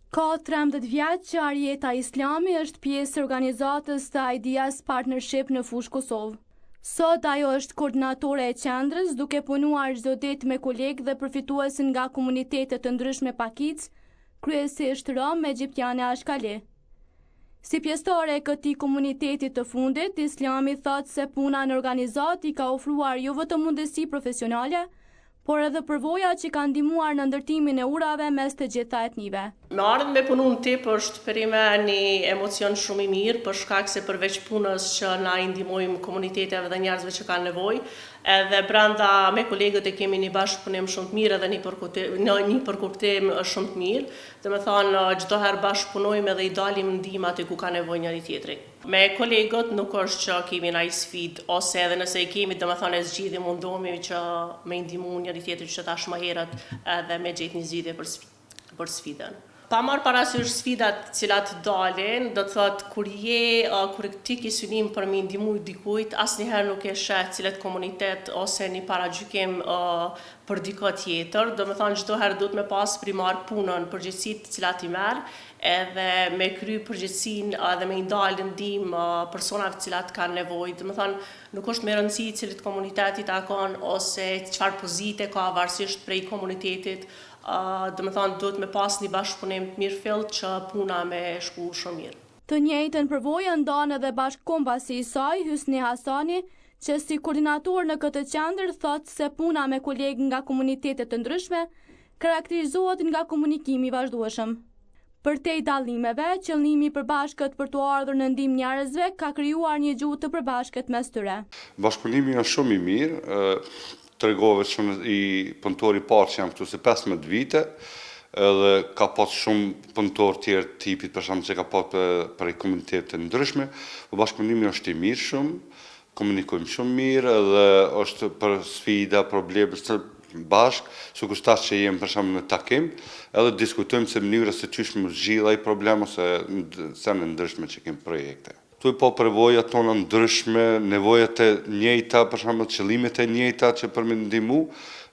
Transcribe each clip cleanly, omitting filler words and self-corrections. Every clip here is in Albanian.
Ka 13 vjeç që Arjeta Islami është pjesë e organizatës të Ideas Partnership në fushë Kosovë. Sot ajo është koordinatore e qendrës, duke punuar çdo ditë me kolegë dhe përfituesin nga komunitete të ndryshme pakicë, kryesisht rom, egjiptiane ashkali. Si pjesëtare e këtij komuniteti të fundit, Islami thotë se puna në organizat i ka ofruar jo vetëm mundësi profesionale, por edhe përvoja që ka ndihmuar në ndërtimin e urave mes të gjitha etnive. Me ardhmë me punu në tip është për ime një emocion shumë i mirë, për shkak se përveç punës që na i ndihmojmë komuniteteve dhe njerëzve që kanë nevojë, edhe brenda me kolegët e kemi një bashkëpunim shumë të mirë edhe një përkuptim shumë të mirë. Dhe me thonë, çdo herë bashkëpunojmë edhe i dalim ndihmat ku ka nevojë njëri tjetri. Me kolegët nuk është që kemi ndaj sfidë, ose edhe nëse i kemi, domethënë e zgjidhim, mundohemi që me ndihmu njëri tjetrin që tash më herët edhe me gjetë një zgjidhje për sfidën. Pa marrë parasysh sfidat cilat dalin, do të thotë kur ti ke synim për me ndihmu dikujt, asnjëherë nuk e sheh cilet komunitet ose një paragjykim për dikë tjetër. Do të thonë çdo herë duhet me pas primar punën, përgjegjësitë cilat i merr, edhe me kry përgjegjësinë edhe me ndalë ndihmë personave cilat kanë nevojë. Do të thonë nuk është me rëndësi cilit komuniteti takon ose çfarë pozite ka varësisht prej komunitetit. Do të thonë duhet me pas një bashkëpunim të mirë fillt që puna me shku shumë mirë. Të njëjtën përvojë ndan edhe bashkëkombasi i saj, Hysni Hasani, që si koordinator në këtë qendër thotë se puna me kolegë nga komunitete të ndryshme karakterizohet nga komunikimi i vazhdueshëm. Përtej dallimeve, qëllimi i përbashkët për të ardhur në ndihmë njerëzve ka krijuar një gjuhë të përbashkët mes tyre. Bashkëpunimi është shumë i mirë. Tregove që i punëtori parë që jam këtu se 15 vite, edhe ka pas shumë punëtor tjerë tipit, për shembull që ka pas për komunitete të ndryshme, por bashkëpunimi është i mirë shumë, komunikojmë shumë mirë, edhe është për sfida, probleme bashkë, sikur tash që jemi për shembull në takim, edhe diskutojmë se mënyra se çish më zgjidh ai problem ose në ndryshme që kemi projekte. Tu po përvojat tona ndryshme, nevojat e njëjta, për shembull qëllimet e njëjta që për me ndihmu,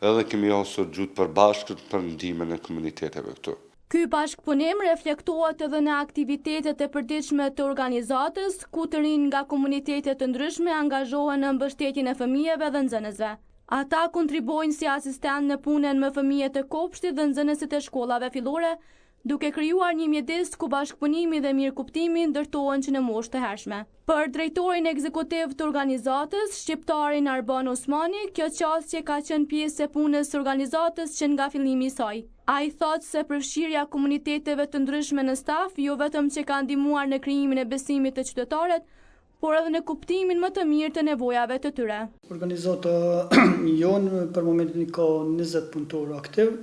edhe kemi osur gjuhë përbashkët për ndihmën e komuniteteve këtu. Ky bashkëpunim reflektohet edhe në aktivitetet e përditshme të organizatës, ku të rinj nga komunitetet të ndryshme angazhohen në mbështetjen e fëmijëve dhe nxënësve. Ata kontribuojnë si asistent në punën me fëmijët e kopshtit dhe nxënësit e shkollave fillore, duke krijuar një mjedis ku bashkëpunimi dhe mirëkuptimi ndërtohen që në moshë të hershme. Për drejtorin ekzekutiv të organizatës, shqiptarin Arban Osmani, kjo çështje ka qenë pjesë e punës së organizatës që nga fillimi i saj. Ai thotë se përfshirja komuniteteve të ndryshme në staf jo vetëm që ka ndihmuar në krijimin e besimit të qytetarëve, por edhe në kuptimin më të mirë të nevojave të tyre. Organizata jonë për momentin ka 20 punëtorë aktiv.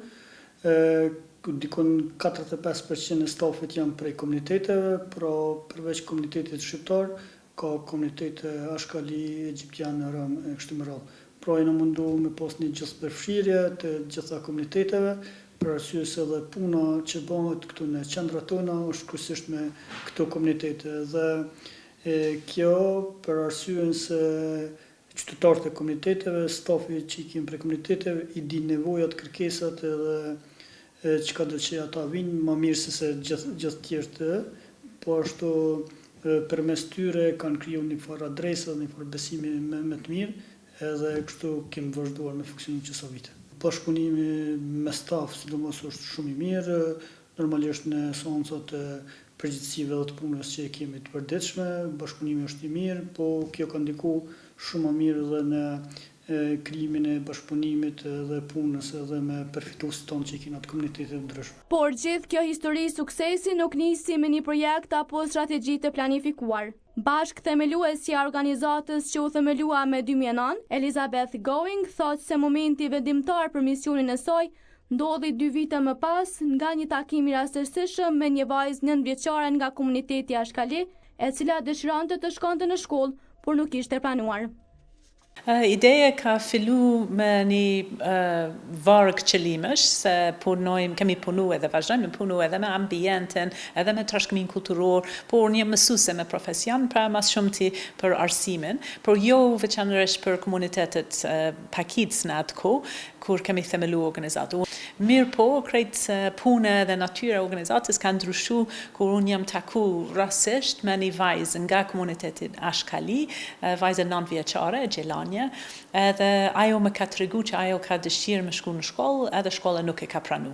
Dikon 45% e stafit janë prej komuniteteve, pra përveç komunitetit shqiptar, ka komunitete ashkali, egjiptiane, rom, e kështu me radhë. Pra jena mundu me pas një gjithë përfshirje të gjitha komuniteteve, për arsye se edhe puna që bëhet këtu në qendrat tona është kryesisht me këto komunitete. Dhe kjo për arsyen se qytetarët e komuniteteve, stafi që i kemi prej komuniteteve, i di nevojat, kërkesat edhe çka do që ata vinë më mirë se gjithë tjerë, po ashtu përmes tyre kanë krijuar një farë adresa, një farë besimi më të mirë, edhe kështu kemi vazhduar me funksionin që sa vite. Bashkëpunimi me staf, sidomos është shumë i mirë, normalisht në seancat e përgjithësive dhe të punës që kemi të përditshme, bashkëpunimi është i mirë, po kjo ka ndikuar shumë më mirë edhe në krijimin e bashkëpunimit dhe punës edhe me përfituesit tonë që i kemi atë komunitete të ndryshme. Por gjithë kjo histori suksesi nuk nisi me një projekt apo strategji të planifikuar. Bashkë themeluesja e organizatës që u themelua me 2009, Elizabeth Going, thotë se momenti vendimtar për misionin e saj ndodhi 2 vite më pas nga një takim i rastësishëm me një vajzë 9 vjeçare nga komuniteti ashkali, e cila dëshironte të shkonte në shkollë, por nuk ishte pranuar. Ideja ka fillu me një varg qëllimesh, se kemi punu edhe vazhdojmë me punu edhe me ambientin, edhe me trashëgimin kulturor, por një mësuese me profesion, pra mas shumëti për arsimin, por jo veçanërisht për komunitetet pakicë në atë kohë, kur kemi themelu organizatën. Mirë po, krejt puna dhe natyra e organizatës ka ndryshu kur unë jam taku rasisht me një vajzë nga komunitetin Ashkali, vajzë 9 vjeçare, Gjelania, edhe ajo më ka tregu që ajo ka dëshirë me shku në shkollë, edhe shkolla nuk e ka pranu.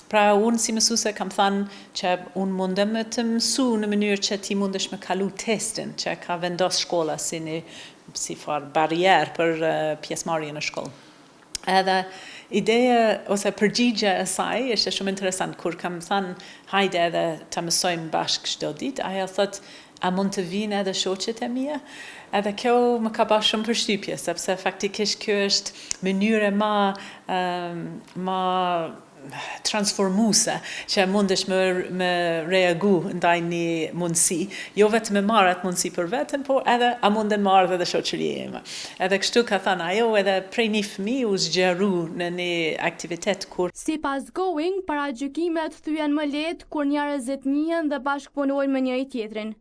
Pra unë si mësuese kam thënë që unë mundem të mësu në mënyrë që ti mundesh me kalu testin që ka vendos shkolla si farë barrier për pjesëmarrje në shkollë. Edhe ideja ose përgjigja e saj është shumë interesant kur kam thënë hajde edhe të mësojmë bashkë çdo ditë, ajo thotë a mund të vinë edhe shoqet e mia? Edhe kjo më ka bërë shumë përshtypje, sepse faktikisht kjo është mënyre ma transformuese që mundesh me reagu ndaj një mundësi, jo vetëm me marrë atë mundësi për veten, por edhe a munden marrë edhe shoqëria ime. Edhe kështu ka thënë ajo edhe prej një fëmijë u zgjeru në një aktivitet kur Sipas Going, paragjykimet thyen më lehtë kur njerëzit njihen dhe bashkëpunojnë me njëri tjetrin.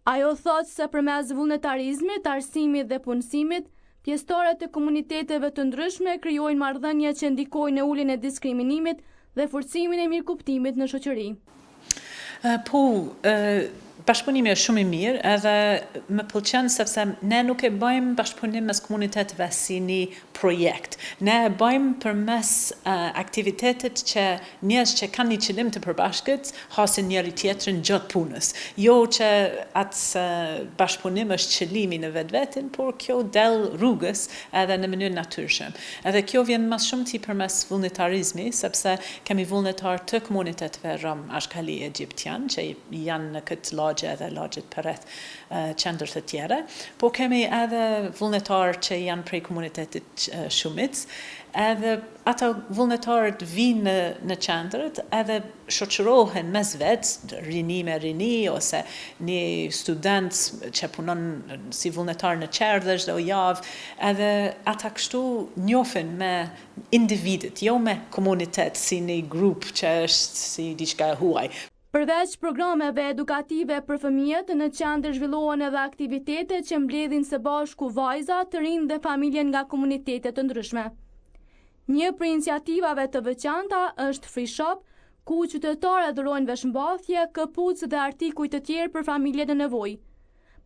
Ajo thotë se përmes vullnetarizmit, arsimit dhe punësimit, pjesëtarët e komuniteteve të ndryshme krijojnë marrëdhënie që ndikojnë në uljen e diskriminimit dhe forcimin e mirëkuptimit në shoqëri. Bashkëpunimi është shumë i mirë, edhe më pëlqen sepse ne nuk e bëjmë bashkëpunim mes komuniteteve si një projekt. Ne e bëjmë përmes aktivitetet që njerëz që kanë një qëllim të përbashkët hasin njëri tjetrin gjatë punës. Jo që atë bashkëpunim është qëllimi në vetvetin, por kjo del rrugës edhe në mënyrë natyrshme. Edhe kjo vjen më shumë ti përmes vullnetarizmi, sepse kemi vullnetar të komuniteteve rom ashkali egjiptian që janë në këtë lagje edhe lagjet përreth qendër të tjera, po kemi edhe vullnetar që janë prej komunitetit shumic, edhe ata vullnetarët vinë në qendrët edhe shoqërohen mes vetë, rini me rini, ose një student që punon si vullnetar në qerdhe çdo javë, edhe ata kështu njohin me individët, jo me komunitet si një grup që është si diçka e huaj. Përveç programeve edukative për fëmijët, në qendër zhvillohen edhe aktivitete që mbledhin së bashku vajza, të rinj dhe familjen nga komunitete të ndryshme. Një prej iniciativave të veçanta është Free Shop, ku qytetarët dhurojnë veshmbathje, këpucë dhe artikuj të tjerë për familjet në nevojë.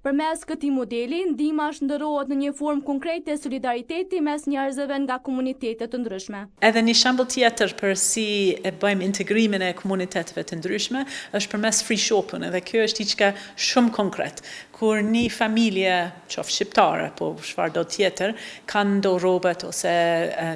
Përmes këtij modeli, ndihma shndërrohet në një formë konkrete solidariteti mes njerëzve nga komunitete të ndryshme. Edhe një shembull tjetër për si e bëjmë integrimin e komuniteteve të ndryshme është përmes Free Shop-ën, edhe kjo është diçka shumë konkret. Kur një familje, qoftë shqiptare, po çfarëdo tjetër, kanë do robët ose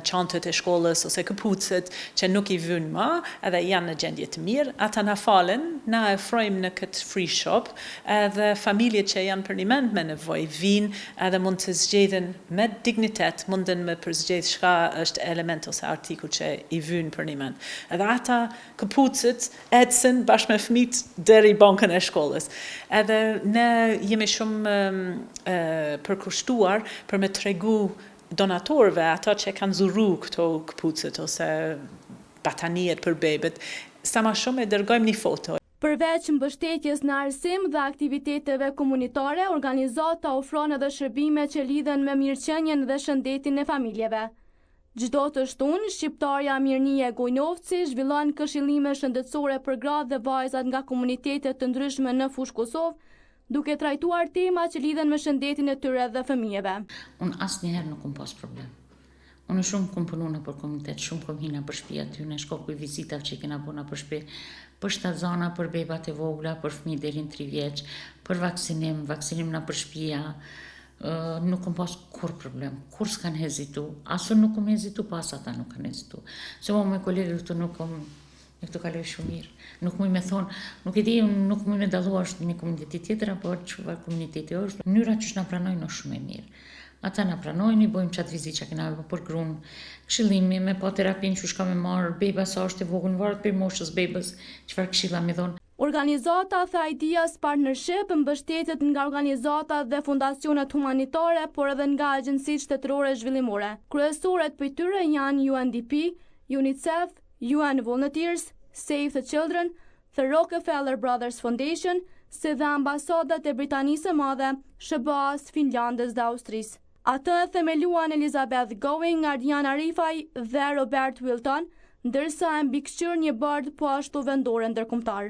çantët e shkollës ose këpucët që nuk i vënë më, edhe janë në gjendje të mirë, ata na falen, na e ofrojmë në këtë Free Shop, edhe familjet që janë për një mend me nevojë vinë edhe mund të zgjedhin me dignitet, munden me përzgjedh çka është element ose artikull që i vënë për një mend. Edhe ata këpucët ecën bashkë me fëmijët deri bankën e shkollës. Edhe ne jemi shumë përkushtuar për me tregu donatorëve, ata që kanë zuru këto këpucët ose batanijet për bebët, sa më shumë e dërgojmë një foto. Përveç mbështetjes në arsim dhe aktiviteteve komunitare, organizata ofron edhe shërbime që lidhen me mirëqenien dhe shëndetin e familjeve. Çdo të shtunë, shqiptarja Mirnia Gojnovci zhvillon këshillime shëndetësore për gratë dhe vajzat nga komunitete të ndryshme në fushë Kosovë, duke trajtuar tema që lidhen me shëndetin e tyre dhe fëmijëve. Unë asnjëherë nuk kam pas problem. Unë shumë kom punu në për komunitet, shumë kom hina për shtëpi aty, në shko kuj vizitav që kena puna për shtëpi, për shtazana, për bebat e vogla, për fëmijë deri në 3 vjeç, për vaksinim në për shtëpia, nuk kom pas kur problem, kur s'kan hezitu, asu nuk kom hezitu, pas ata nuk kanë hezitu. Se mo me kolegët të nuk kom, e këtu kaloj shumë mirë. Nuk muj me thonë, nuk e di, nuk muj me dalu është një komuniteti tjetër, apo çfarë komuniteti është. Mënyra që na pranojnë është shumë e mirë. Ata na pranojnë, i bojmë qatë vizit që kena për grunë, këshillimi me pa terapin që shka me marë, beba sa është e vogën, varet për moshës bebës, çfarë këshilla me dhonë. Organizata The Ideas Partnership mbështetet nga organizatat dhe fundacionet humanitare, por edhe nga agjencitë shtetërore zhvillimore. Kryesorët për tyre janë UNDP, UNICEF, UN Volunteers, Save the Children, The Rockefeller Brothers Foundation, si dhe ambasadat e Britanisë së Madhe, SBA-s, Finlandës dhe Austrisë. Atë e themeluan Elizabeth Going, Ardiana Rifaj dhe Robert Wilton, ndërsa e mbikëqyr një bardh po ashtu vendore ndërkombëtar.